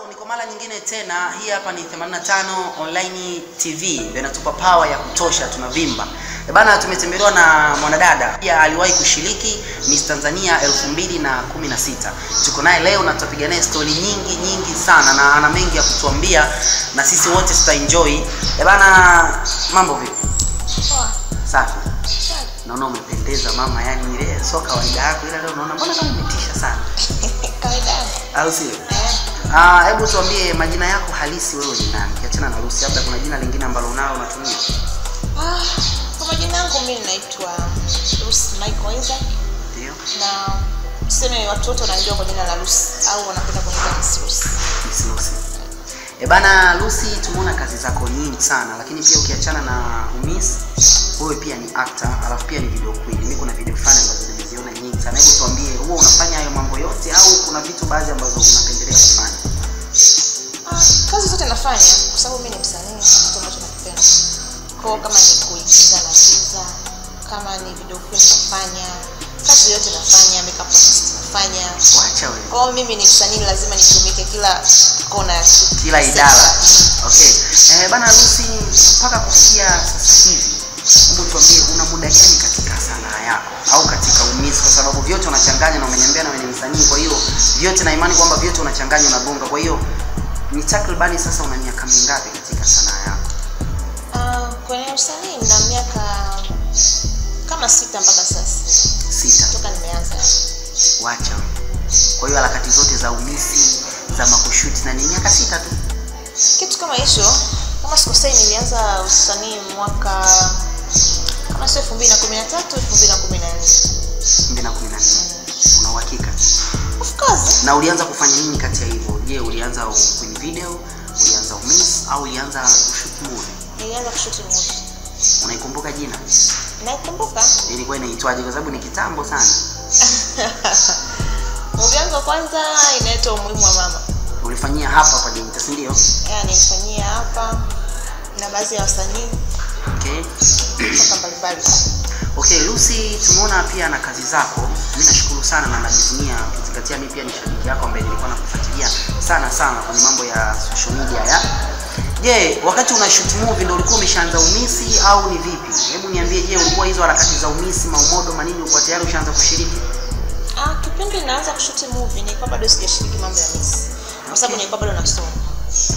Niko mara nyingine tena. Hii hapa ni 85 Online TV. Ndio inatupa power ya kutosha, tunavimba. Bana, tumetembelewa na mwanadada. Pia aliwahi kushiriki Miss Tanzania 2016. Tuko naye leo na tutapiga naye story nyingi sana na ana mengi ya kutuambia na sisi wote tutaenjoy. Bana, mambo vipi? Poa. Safi. Naona umependeza mama, yani ile sio kawaida yako, ila leo naona mbona kama umetisha sana. Kawaida. Au sio? Hebu tuambie majina yako halisi, wewe ni nani? Kiachana na Lucy, labda kuna jina lingine ambalo unalo unatumia. Kwa majina yangu mimi naitwa Lucy Michael Isaac. Ndio. Na tuseme watu wote wanajua kwa jina la Lucy au wanapenda kuniita Miss Lucy. Miss Lucy. Bana Lucy, tumeona kazi zako nyingi sana, lakini pia ukiachana na Miss, wewe pia ni actor, alafu pia ni video queen. Mimi kuna video fulani ambazo nimeziona nyingi sana. Hebu tuambie, wewe unafanya hayo mambo yote au kuna vitu baadhi ambazo unapendelea kufanya? Kazi zote nafanya kwa sababu mimi ni msanii, kitu ambacho nakipenda. Kwa kama ni kuigiza naigiza, kama ni video queen nafanya, kazi yote nafanya, makeup artist nafanya. Wacha wewe. Kwa mimi ni msanii, lazima nitumike kila kona ya kila idara. Okay. Bana Lucy, mpaka kufikia sasa hivi, hebu tuambie una muda gani katika sanaa yako au katika Miss, kwa sababu vyote unachanganya na umeniambia na wewe ni msanii, kwa hiyo vyote na imani kwamba vyote unachanganya na bonga. Kwa hiyo ni takribani sasa una miaka mingapi katika sanaa yako? Kwenye usanii nina miaka kama 6 mpaka sasa. 6 toka nimeanza. Wacha. Kwa hiyo harakati zote za Miss za makushuti na ni miaka 6 tu. Kitu kama hicho, kama sikosei nilianza usanii mwaka kama 2013 2014. 2014. Una uhakika? Of course. Na ulianza kufanya nini kati ya hivyo? Je, ulianza kwenye video, ulianza Miss au ulianza kushoot movie? Nilianza kushoot movie. Unaikumbuka jina? Naikumbuka. Ilikuwa inaitwaje kwa sababu ni kitambo sana? Movie yangu kwanza inaitwa Umuhimu wa Mama. Ulifanyia hapa kwa Geita, si ndio? Nilifanyia hapa na baadhi ya wasanii. Okay. Kutoka mbalimbali. Okay, Lucy, tumeona pia na kazi zako. Mimi nashukuru sana na najivunia kuzingatia mimi pia ni shabiki yako ambaye nilikuwa nakufuatilia sana kwenye mambo ya social media ya. Je, wakati una shoot movie ndio ulikuwa umeshaanza Miss au ni vipi? Hebu niambie, je, ulikuwa hizo harakati za Miss, maumodo, manini ulikuwa tayari ushaanza kushiriki? Kipindi naanza kushoot movie nilikuwa bado sijashiriki mambo ya Miss. Kwa sababu nilikuwa bado nasoma.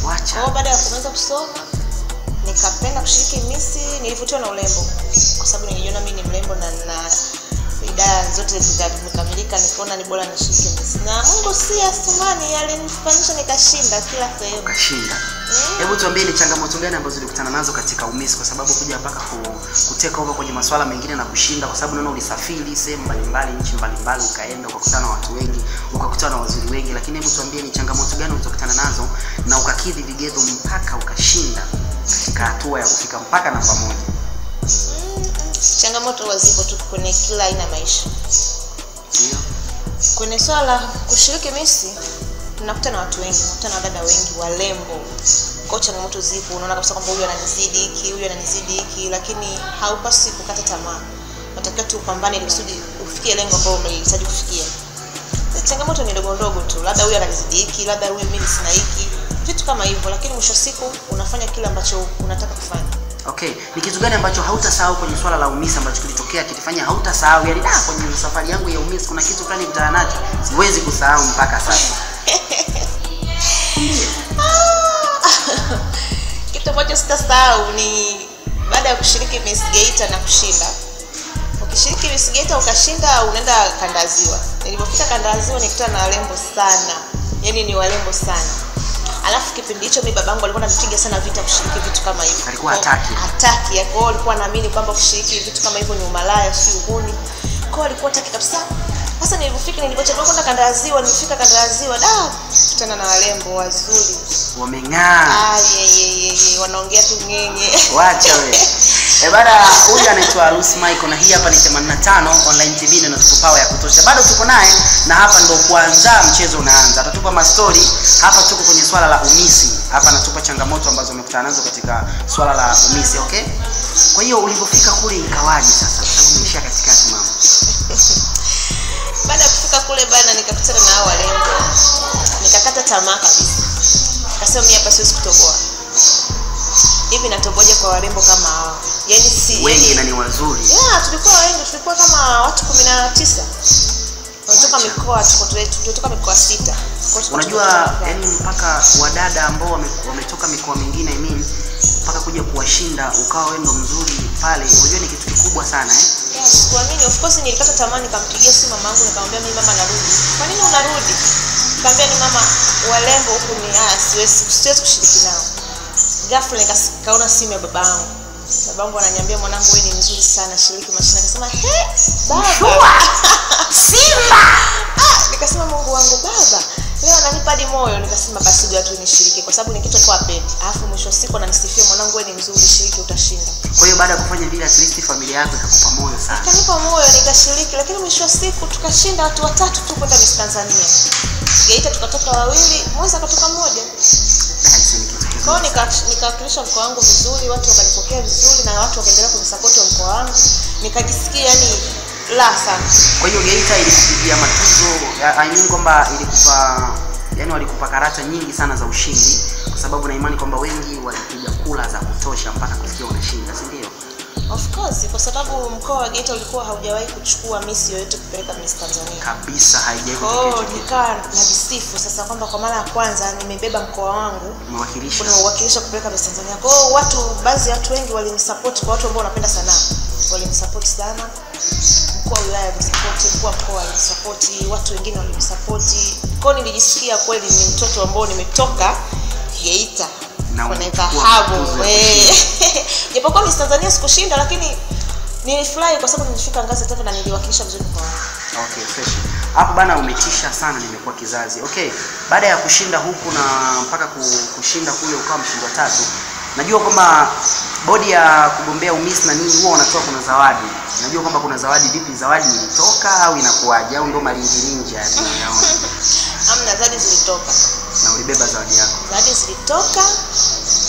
Wacha. Kwa baada ya kuanza kusoma nikapenda kushiriki Miss, nilivutiwa na urembo. Kwa sababu nilijiona mimi ni mrembo na idara zote zikamilika, nikaona ni bora nishiriki Miss. Na Mungu si asumani, alinifanyisha nikashinda kila sehemu. Kashinda. Hebu tuambie ni changamoto gani ambazo ulikutana nazo katika Miss, kwa sababu kuja mpaka kuteka over kwenye masuala mengine na kushinda, kwa sababu naona ulisafiri sehemu mbalimbali, nchi mbalimbali, ukaenda ukakutana na watu wengi, ukakutana na wazuri wengi, lakini hebu tuambie ni changamoto gani ulizokutana nazo na ukakidhi vigezo mpaka ukashinda katika hatua ya kufika mpaka namba 1? Changamoto wazipo tu kwenye kila aina maisha. Ndio. Kwenye swala kushiriki Miss tunakutana na watu wengi, tunakutana na dada wengi walembo. Kwa changamoto zipo, unaona kabisa kwamba huyu ananizidi hiki, huyu ananizidi hiki, lakini haupaswi kukata tamaa. Unatakiwa tu upambane ili kusudi ufikie lengo ambalo umehitaji kufikia. Changamoto ni ndogo tu, labda huyu ananizidi hiki, labda huyu mimi sina hiki, vitu kama hivyo, lakini mwisho siku unafanya kile ambacho unataka kufanya. Okay, ni kitu gani ambacho hautasahau kwenye swala la Miss ambacho kilitokea kilifanya hautasahau? Yaani kwenye safari yangu ya Miss kuna kitu fulani nikutana nacho siwezi kusahau mpaka sasa. Kitu ambacho sitasahau ni baada ya kushiriki Miss Geita na kushinda. Ukishiriki Miss Geita ukashinda, unaenda kanda ya Ziwa. Nilipofika kanda ya Ziwa nikutana na walembo sana. Yaani ni walembo sana. Alafu kipindi hicho mimi babangu alikuwa ananipiga sana vita kushiriki vitu kama hivyo. Alikuwa hataki. Kwa hiyo alikuwa anaamini kwamba kushiriki vitu kama hivyo ni umalaya, si uhuni. Kwa hiyo alikuwa hataki kabisa. Sasa nilipochagua kwenda kanda ya Ziwa, nilifika kanda ya Ziwa, kutana na walembo wazuri. Wameng'aa. Wanaongea tu ngenye. Wacha wewe. Bana, huyu anaitwa Lucy Michael na hii hapa ni 85 Online TV na inatupa power ya kutosha. Bado tuko naye na hapa ndo kwanza mchezo unaanza. Atatupa mastori. Hapa tuko kwenye swala la Miss. Hapa anatupa changamoto ambazo umekutana nazo katika swala la Miss, okay? Kwa hiyo ulipofika kule ikawaje sasa? Kwa sababu umeshia katikati mama. Baada ya kufika kule bana nikakutana na hao walembo. Nikakata tamaa kabisa. nikasema mimi hapa siwezi kutoboa. Hivi natoboja kwa warembo kama hao. Yaani si wengi na ni wazuri. Yeah, tulikuwa wengi, tulikuwa kama watu 19. Tunatoka mikoa, tunatoka mikoa 6. Unajua yani mpaka wadada ambao wametoka mikoa mingine mpaka kuja kuwashinda ukawa wewe ndo mzuri pale. Unajua ni kitu kikubwa sana Yes, kwa nini? Of course nilikata tamaa, nikampigia simu mamangu nikamwambia mimi mama narudi. Kwa nini unarudi? Nikamwambia ni mama walembo huku ni siwezi kushiriki nao. Ghafla nikaona simu ya babangu. Babangu ananiambia mwanangu wewe ni mzuri sana, shiriki mashindano. Nikasema baba. Simba. Nikasema Mungu wangu baba. Leo ananipa hadi moyo. Nikasema basi ndio tu nishiriki kwa sababu ni kitu kwa pendi. Alafu mwisho siku ananisifia mwanangu wewe ni mzuri, shiriki utashinda. Kwa hiyo baada ya kufanya vile at least familia yako ikakupa moyo sana. Ikanipa moyo nikashiriki, lakini mwisho siku tukashinda watu 3 tu kwenda Miss Tanzania. Geita tukatoka 2, Mwanza akatoka 1. Kwa hiyo nikawakilisha mkoa wangu vizuri, watu wakanipokea vizuri na watu wakaendelea kunisupport mkoa wangu. Nikajisikia yani la sana. Kwa hiyo Geita ilikupigia matuzo, kwamba ilikupa yani walikupa karata nyingi sana za ushindi kwa sababu na imani kwamba wengi walipiga kula za kutosha mpaka kufikia unashinda, si ndio? Of course, kwa sababu mkoa wa Geita ulikuwa haujawahi kuchukua Miss yoyote kupeleka Miss Tanzania. Kabisa haijawahi kutokea. Nikaa najisifu sasa kwamba kwa mara ya kwanza nimebeba mkoa wangu kuwakilisha kupeleka Miss Tanzania. Kwa hiyo baadhi ya watu wengi walinisupport, kwa watu ambao wanapenda sanaa. Walinisupport sana. Mkuu wa wilaya alinisupport, mkuu wa mkoa alinisupport, watu wengine walinisupport. Kwa hiyo nilijisikia kweli ni mtoto ambao nimetoka Geita. Kuna dhahabu. Japokuwa Miss Tanzania sikushinda lakini nilifurahi kwa sababu nilifika ngazi tatu na niliwakilisha vizuri kwa wangu. Okay, fresh. Hapo bana umetisha sana, nimekuwa kizazi. Okay, baada ya kushinda huku na mpaka kushinda kule ukawa mshindi wa 3. Najua kwamba bodi ya kugombea umiss na nini huwa wanatoa kuna zawadi. Najua kwamba kuna zawadi, vipi zawadi ilitoka au inakuaje au ndo malingilinja tunayaona? Hamna, zawadi zilitoka. Na ulibeba zawadi yako? Zawadi zilitoka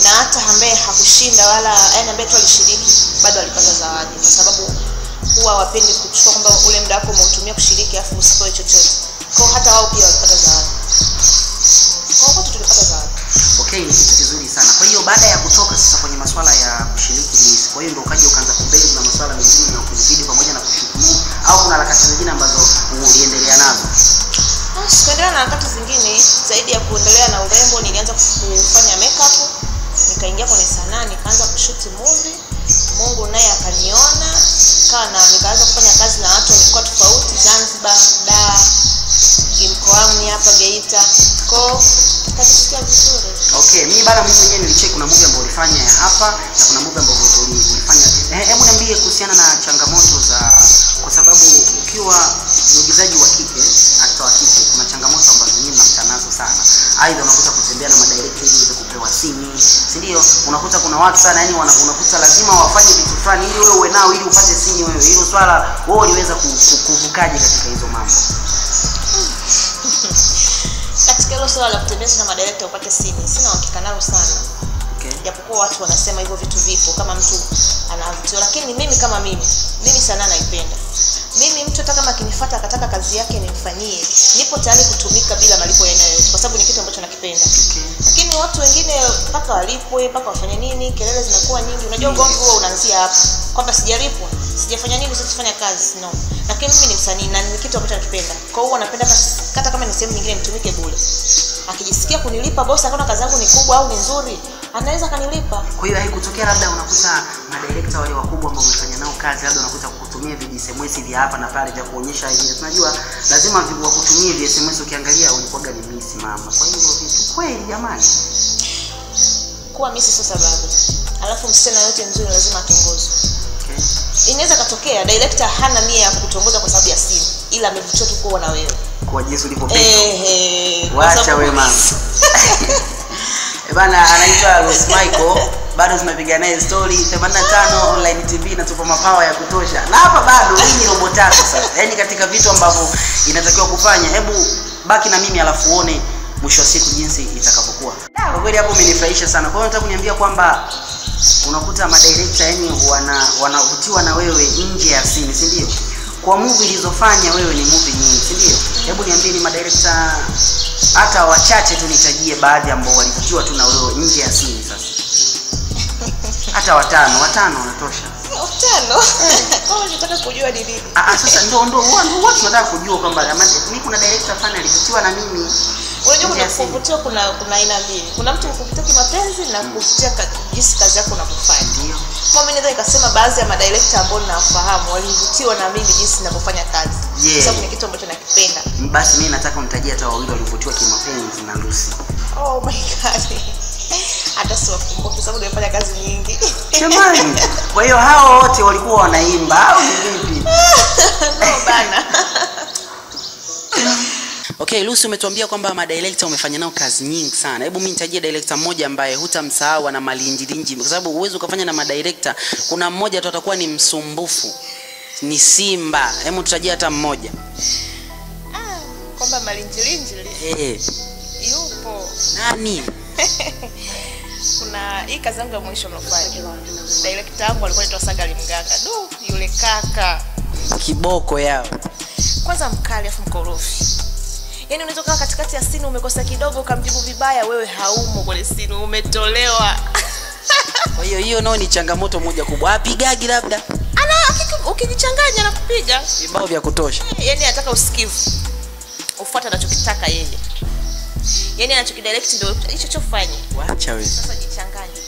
na hata ambaye hakushinda wala ambaye tu alishiriki bado alipata zawadi kwa sababu huwa wapendi kuchukua kwamba ule muda wako umeutumia kushiriki afu usipoe chochote. Kwa hata wao pia walipata zawadi. Kwa wote tulipata zawadi. Okay, ni kitu kizuri sana. Kwa hiyo baada ya kutoka sasa kwenye masuala ya kushiriki Miss, kwa hiyo ndio ukaja ukaanza kubezi na masuala mengine na kuzidi pamoja na kushukuru au kuna harakati zingine ambazo uliendelea nazo? Sikuendelea na harakati zingine zaidi ya kuendelea na urembo. Nilianza kufanya makeup, nikaingia kwenye sanaa, nikaanza kushoot movie. Mungu naye akaniona, nikaanza kufanya kazi na watu walikuwa tofauti Zanzibar, Dar, mkoani hapa Geita. Kwa nikajisikia vizuri. Okay, mimi bado mimi mwenyewe nilicheck kuna movie ambayo ulifanya hapa na kuna movie ambayo ulifanya. Hebu niambie kuhusiana na changamoto za, kwa sababu ukiwa mwigizaji wa kike, actor wa kike, kuna changamoto ambazo nyinyi mnakutana nazo sana. Aidha unakuta kutembea na madirector ili uweze kupewa simu, si ndio? Unakuta kuna watu sana yani unakuta lazima wafanye vitu fulani ili wewe uwe nao ili upate simu wewe. Hilo swala wewe uliweza kuvukaje katika hizo mambo? Katika hilo swala la kutembea na madirector upate simu, sina uhakika nalo sana. Okay. Japokuwa watu wanasema hivyo vitu vipo kama mtu anavutiwa, lakini mimi kama mimi sana naipenda. Mimi mtu hata kama akinifuata akataka kazi yake nimfanyie, nipo tayari kutumika bila malipo ya aina yoyote kwa sababu ni kitu ambacho nakipenda. Okay. Lakini watu wengine mpaka walipwe, mpaka wafanye nini, kelele zinakuwa nyingi. Unajua ugomvi huo unaanzia hapo. Kwamba sijalipwa, sijafanya nini, sifanya kazi, no. Lakini mimi ni msanii na ni kitu ambacho nakipenda. Kwa hiyo napenda hata kama ni sehemu nyingine nitumike bure. Akijisikia kunilipa boss akaona kazi yangu ni kubwa au ni nzuri, anaweza kanilipa. Kwa hiyo haikutokea labda unakuta madirector wale wakubwa ambao umefanya nao kazi labda unakuta kukutumia SMS vya hapa na pale vya kuonyesha hivi. Tunajua lazima wakutumie vya SMS, ukiangalia ulikuwa ni Miss mama. Kwa hiyo vitu kweli jamani. Kuwa Miss sio sababu. Alafu msichana yote mzuri lazima atongozwe. Okay. Inaweza katokea director hana nia ya kutongoza kwa sababu ya simu, ila amevutiwa tu kuona wewe. Kwa jinsi ulivyopewa. Wacha wewe mama. Bana anaitwa Rose Michael, bado tunapiga naye story 85 online TV na tupo mapawa ya kutosha. Na hapa bado hii ni robo tatu sasa. Yaani katika vitu ambavyo inatakiwa kufanya, hebu baki na mimi alafu uone mwisho wa siku jinsi itakavyokuwa. Kwa kweli hapo umenifurahisha sana. Kwa hiyo nataka kuniambia kwamba unakuta madirector yani wanavutiwa na wewe nje ya scene, si ndio? Kwa movie ilizofanya wewe ni movie nyingi, si ndio? Hebu niambie ni madirector Hata wachache tu nitajie baadhi ambao walivutiwa tu na wewe nje ya scene sasa. Hata watano wanatosha. 5? Kama unataka kujua ni nini? Sasa ndio huwa tunataka kujua kwamba mimi kuna director fulani alivutiwa na mimi. Unajua kuna kuvutiwa kuna aina mbili. Kuna mtu kuvutia kimapenzi na kuvutia jinsi kazi yako unafanya. Ndio. Kwa mimi naweza nikasema baadhi ya madirector ambao ninafahamu walivutiwa na mimi jinsi ninavyofanya kazi. Kwa sababu ni kitu ambacho nakipenda. Basi mimi nataka unitajie hata wawili walivutiwa kimapenzi na Lucy. Oh my god. Hata siwakumbuki sababu nimefanya kazi nyingi. Jamani. Kwa hiyo hao wote walikuwa wanaimba au ni vipi? No bana. Okay, Lucy umetuambia kwamba madirector umefanya nao kazi nyingi sana. Hebu mimi nitajie director mmoja ambaye hutamsahau na malinjilinji kwa sababu uwezo ukafanya na madirector. Kuna mmoja tu atakuwa ni msumbufu. Ni Simba. Hebu tutajie hata mmoja. Kwamba malinjilinji. Yupo. Nani? Kuna hii kazi yangu ya mwisho mlofanya. Director wangu alikuwa anaitwa Sagali Mganga. Yule kaka. Kiboko yao. Kwanza mkali afu mkorofi. Yaani unaweza kukaa katikati ya scene umekosa kidogo ukamjibu vibaya, wewe haumo kwenye scene, umetolewa. Kwa hiyo nao ni changamoto moja kubwa. Apigagi labda. Ukijichanganya na kupiga vibao vya kutosha. Yaani anataka usikivu. Ufuate anachokitaka yeye. Yaani anachokidirect ndio hicho chofanye. Waacha wewe. Sasa jichanganye.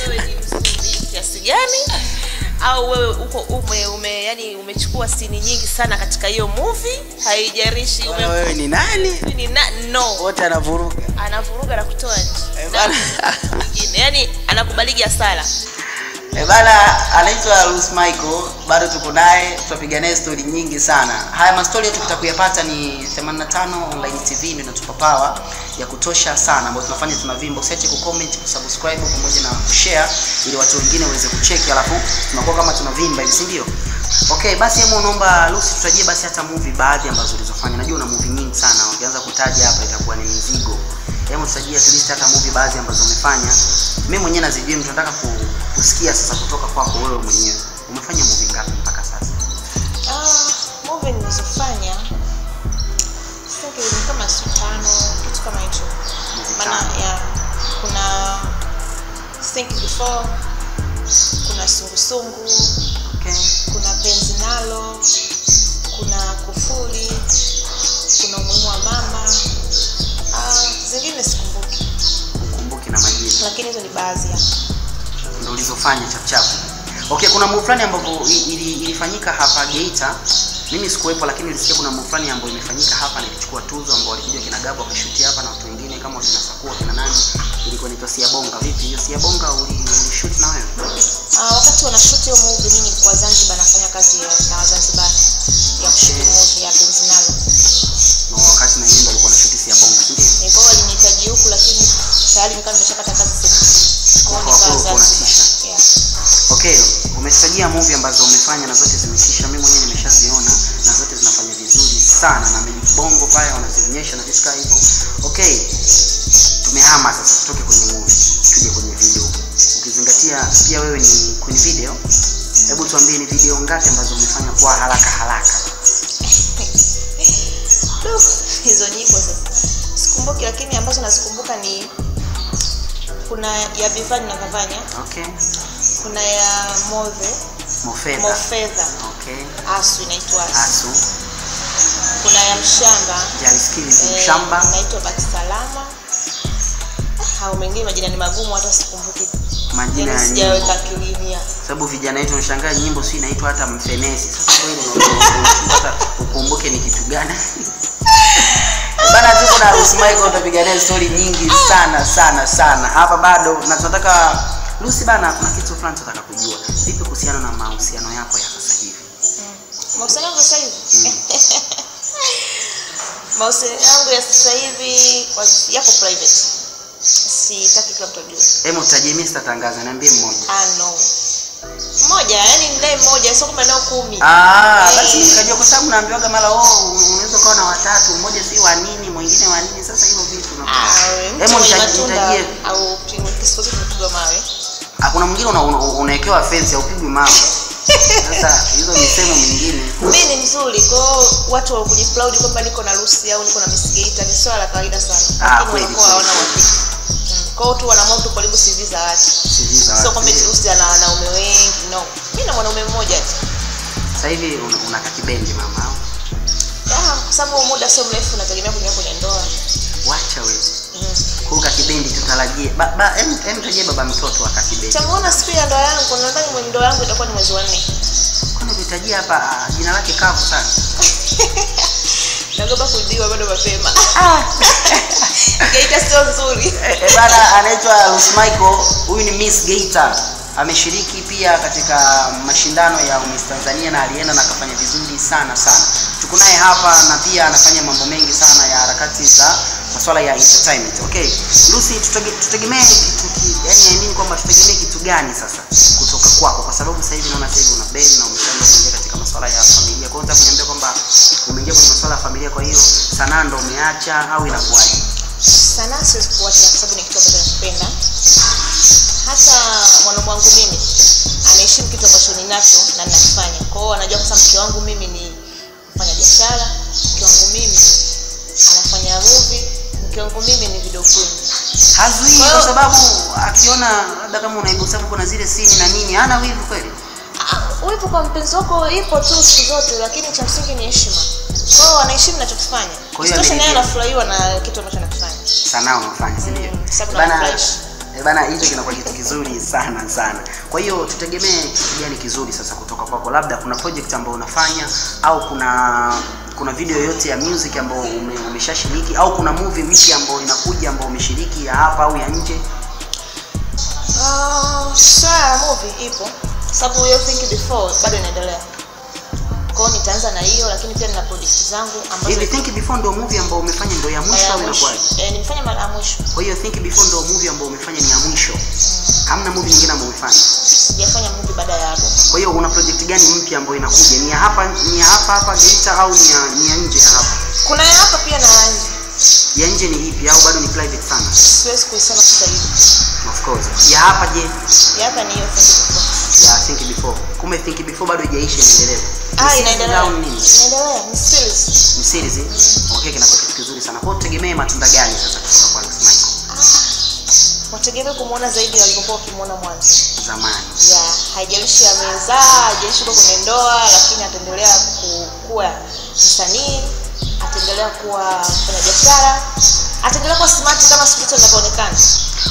Wewe ni mzuri kiasi gani? Au wewe uko yani umechukua scene nyingi sana katika hiyo movie, haijarishi wewe ni nani? No. Wote anavuruga na kutoa nje. Nyingine. Yaani anakubaligi asala. Bana anaitwa Lucy Michael, bado tuko naye, tutapiga naye story nyingi sana. Haya mastori yetu tutakuyapata ni 85 online TV ndio inatupa power ya kutosha sana ambapo tunafanya tunavimba. Usiache kucomment, kusubscribe pamoja na kushare ili watu wengine waweze kucheki alafu tunakuwa kama tunavimba hivi, si ndio? Okay, basi hebu naomba Lucy tutajie basi hata movie baadhi ambazo ulizofanya. Najua una movie nyingi sana. Ukianza kutaja hapa itakuwa ni mzigo. Hebu tutajie at least hata movie baadhi ambazo umefanya. Mimi mwenyewe nazijua, mtu nataka kusikia sasa kutoka kwako wewe mwenyewe. Umefanya movie ngapi mpaka sasa? Movie nilizofanya sasa kama 5 kitu kama hicho. Maana kuna Think Before, kuna Sungusungu, kuna Penzi Nalo, kuna Kufuli, kuna Umuhimu wa Mama. Zingine sikumbuki na majina. Lakini hizo ni baadhi ya ndio ulizofanya chapchapu. Okay, kuna movie fulani ambapo ilifanyika hapa Geita. Mimi sikuwepo lakini nilisikia kuna movie fulani ambayo imefanyika hapa na ilichukua tuzo ambao walikuja kina Gabo wakashutia hapa na watu wengine kama wakina Sakua kina nani. Ilikuwa inaitwa Siabonga. Vipi hiyo Siabonga ulishoot na wewe? Wakati wanashoot hiyo movie mimi nilikuwa Zanzibar nafanya kazi na Zanzibar ya kushoot movie ya Penzi Nalo. Na wakati na yeye alikuwa anashoot Siabonga, si ndio? Nilikuwa walinihitaji huku lakini tayari nilikuwa nimeshapata kazi sehemu. Yeah. Okay, umetajia movie ambazo umefanya na zote zimetisha. Mimi mwenyewe nimeshaziona na zote zinafanya vizuri sana na Bongo pale wanazionyesha na vitu kama hivyo. Okay. Tumehama sasa tutoke kwenye movie tuje kwenye video. Ukizingatia pia wewe ni kwenye video, hebu tuambie ni video ngapi ambazo umefanya kwa haraka? Hizo nyimbo sasa sikumbuki, lakini ambazo nazikumbuka ni kuna ya Bivani na Kavanya. Okay. Kuna ya Mofedha. Okay. Asu inaitwa Asu. Kuna ya Mshamba. Jaliskili Mshamba. Inaitwa Baki Salama. Hao mengine majina ni magumu hata sikumbuki. Majina ya sijaweka kilimia. Sababu vijana wetu wanashangaa nyimbo si inaitwa hata Mfenesi. Sasa wewe unataka ukumbuke ni kitu gani? Bana tuko na Lucy Michael tutapiga naye story nyingi sana. Hapa bado na tunataka Lucy bana, kuna kitu fulani tunataka kujua. Vipi kuhusiana na mahusiano yako ya sasa hivi? Mahusiano yangu sasa hivi? Mahusiano yangu ya sasa hivi yako private. Sitaki kila mtu ajue. Hebu tutajie, mimi sitatangaza, niambie mmoja. No. Mmoja, yani ndiye mmoja, sio kama nao 10. Basi nikajua kwa sababu naambiwaga mara unaweza kuwa na watatu, mmoja si wa nini, mwingine wa nini, sasa hivyo vitu unakuwa. Hebu nitajie au kisikozi tunapigwa mawe. Kuna mwingine unawekewa fence au pigwi mawe. Sasa hizo ni sehemu nyingine. Mimi vizuri. Kwa hiyo watu wa kujiproud kwamba niko na Lucy au niko na Miss Geita ni swala la kawaida sana. Lakini wanakuwa hawana uhakika. Kwa hiyo tu wanaamua tu karibu CV za watu. Sio kwamba Lucy ana wanaume wengi, no. Mimi na mwanaume mmoja tu. Sasa hivi unaka kibendi mama? Kwa sababu muda sio mrefu nategemea kuingia kwenye ndoa. Wacha wewe. Kuka kibendi tutarajie. Tajie baba mtoto akakibendi. Tamuona siku ya ndoa yangu, nadhani mwenye ndoa yangu itakuwa ni mwezi wa 4. Kwani utajia hapa jina lake kavu sana. Nagoba kudiwa bado mapema. Geita sio nzuri. Bana anaitwa Lucy Michael, huyu ni Miss Geita. Ameshiriki pia katika mashindano ya Miss Tanzania na alienda na akafanya vizuri sana. Tuko naye hapa na pia anafanya mambo mengi sana ya harakati za masuala ya entertainment. Okay. Lucy, tutegemee yani kwamba tutegemee kitu gani sasa kutoka kwako, kwa sababu sasa hivi naona sasa hivi una band na umeshaanza kuingia katika masuala ya familia. Kwa hiyo nataka kuniambia kwamba umeingia kwenye masuala ya familia, kwa hiyo sanaa ndo umeacha au inakuwaje? Sanaa siwezi kuacha kwa sababu ni kitu ambacho nakipenda. Hata mwanaume wangu mimi anaheshimu kitu ambacho ninacho na ninakifanya. Kwa hiyo anajua kwamba mke wangu mimi ni mfanya biashara, mke wangu mimi anafanya movie, mke wangu mimi ni video queen. Hazui kwa sababu akiona labda kama unaibu sababu kuna zile scene na nini, hana wivu kweli? Wivu kwa mpenzi wako ipo tu siku zote, lakini cha msingi ni heshima. Kwa hiyo anaheshimu ninachokifanya. Sitosha naye anafurahiwa na kitu ambacho nakifanya. Sanaa unafanya, si ndio? Bana hicho kinakuwa kitu kizuri sana. Kwa hiyo tutegemee kitu gani kizuri sasa kutoka kwako? Labda kuna project ambayo unafanya au kuna video yoyote ya music ambayo umeshashiriki au kuna movie mpya ambayo inakuja ambayo umeshiriki ya hapa au ya nje? Movie ipo. Sababu you think before bado inaendelea. Kwa hiyo nitaanza na hiyo, lakini pia nina project zangu ambazo hivi think before ndio movie ambayo umefanya ndio ya mwisho au inakuwaje? Nimefanya mara ya mwisho. Kwa hiyo think before ndio movie ambayo umefanya ni ya mwisho. Hamna movie nyingine ambayo umefanya? Sijafanya movie baada ya hapo. Kwa hiyo una project gani mpya ambayo inakuja? Ni ya hapa Geita au ni ya nje hapa? Kuna ya hapa pia na nje. Ya nje ni ipi au bado ni private sana? Siwezi kuisema sasa hivi. Of course. Ya hapa je? Ya hapa ni hiyo think before. Kumbe think before bado haijaisha, inaendelea. Inaendelea. Inaendelea. Ni series. Okay, kinakuwa kitu kizuri sana. Kwa hiyo tutegemee matunda gani sasa kutoka kwa Lucy Michael? Wategemee kumuona zaidi walivyokuwa wakimuona mwanzo. Zamani. Haijalishi amezaa, haijalishi yuko kwenye ndoa, lakini ataendelea kuwa msanii, ataendelea kuwa mfanyabiashara, ataendelea kuwa smart kama siku zote inavyoonekana.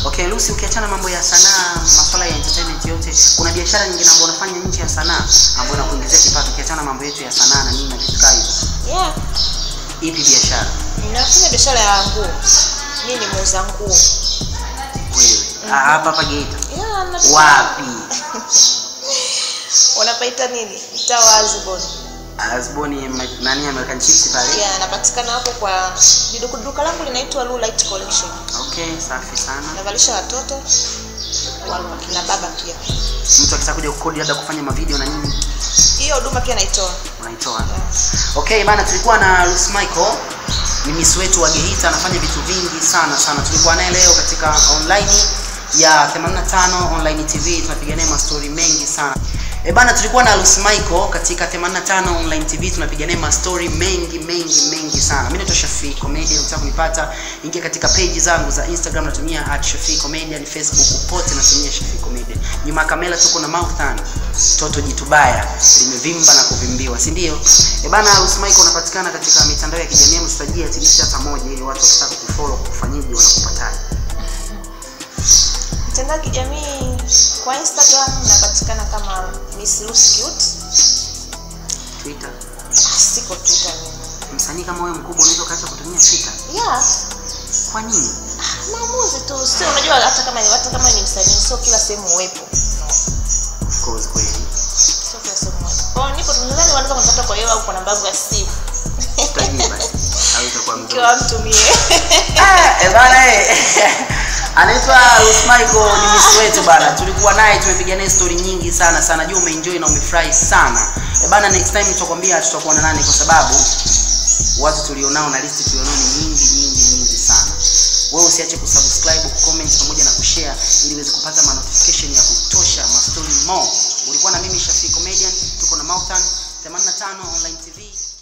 Okay, Lucy, ukiachana mambo ya sanaa, masuala ya entertainment yote, kuna biashara nyingine ambayo unafanya nje ya sanaa ambayo inakuingizia kipato ukiachana mambo yetu ya sanaa na nini na vitu kama hivyo? Ipi biashara? Ninafanya biashara ya nguo. Mimi ni muuza nguo. Wewe? Hapa Geita? Wapi? Unapaita nini? Mtaa Azboni. Azboni nani American Chips pale? Napatikana hapo kwa duka langu linaitwa Blue Light Collection. Okay, safi sana. Navalisha watoto na baba pia. Mtu akitaka kuja kukodi labda kufanya mavideo na nini? Hiyo huduma pia naitoa. Unaitoa? Okay, bana tulikuwa na Lucy Michael, ni Miss wetu wa Geita, anafanya vitu vingi sana. Tulikuwa naye leo katika online ya 85 online TV, tunapiga naye mastori mengi sana. Bana tulikuwa na Lucy Michael katika 85 online TV, tunapiga naye mastori mengi sana. Mimi naitwa Shafii Comedian, unataka kunipata ingia katika page zangu za Instagram natumia @Shafii Comedian, Facebook pote natumia Shafii Comedian. Nyuma kamera tuko na Mouthan, toto jitubaya limevimba na kuvimbiwa, si ndio? Bana Lucy Michael unapatikana katika mitandao ya kijamii, mstajia atilishi hata moja ili watu wakitaka kufollow kufanyaje wanakupataje? Mitandao ya kijamii kwa Instagram napatikana kama Miss Lucy Cute. Twitter? Siko Twitter mimi. Msanii kama wewe mkubwa unaweza kaacha kutumia Twitter? Kwa nini? Maamuzi tu. Sio, unajua hata kama ni msanii sio kila sehemu uwepo. Of course kweli. Sio kila sehemu uwepo. Kwa nipo tunadhani wanaweza kunipata kwa hiyo au kwa namba yangu ya simu. Tutajiba. Au itakuwa mzuri. Kwa mtumie. Bana anaitwa Lucy Michael, ni Miss wetu bana. Tulikuwa naye tumepiga naye story nyingi sana. Najua umeenjoy na umefurahi sana. Bana next time tutakwambia tutakuwa na nani, kwa sababu watu tulionao na list tulionao ni nyingi sana. Wewe usiache kusubscribe, kucomment pamoja na kushare ili uweze kupata notification ya kutosha ma story more. Ulikuwa na mimi Shafii Comedian, tuko na Mouthan. 85 Online TV.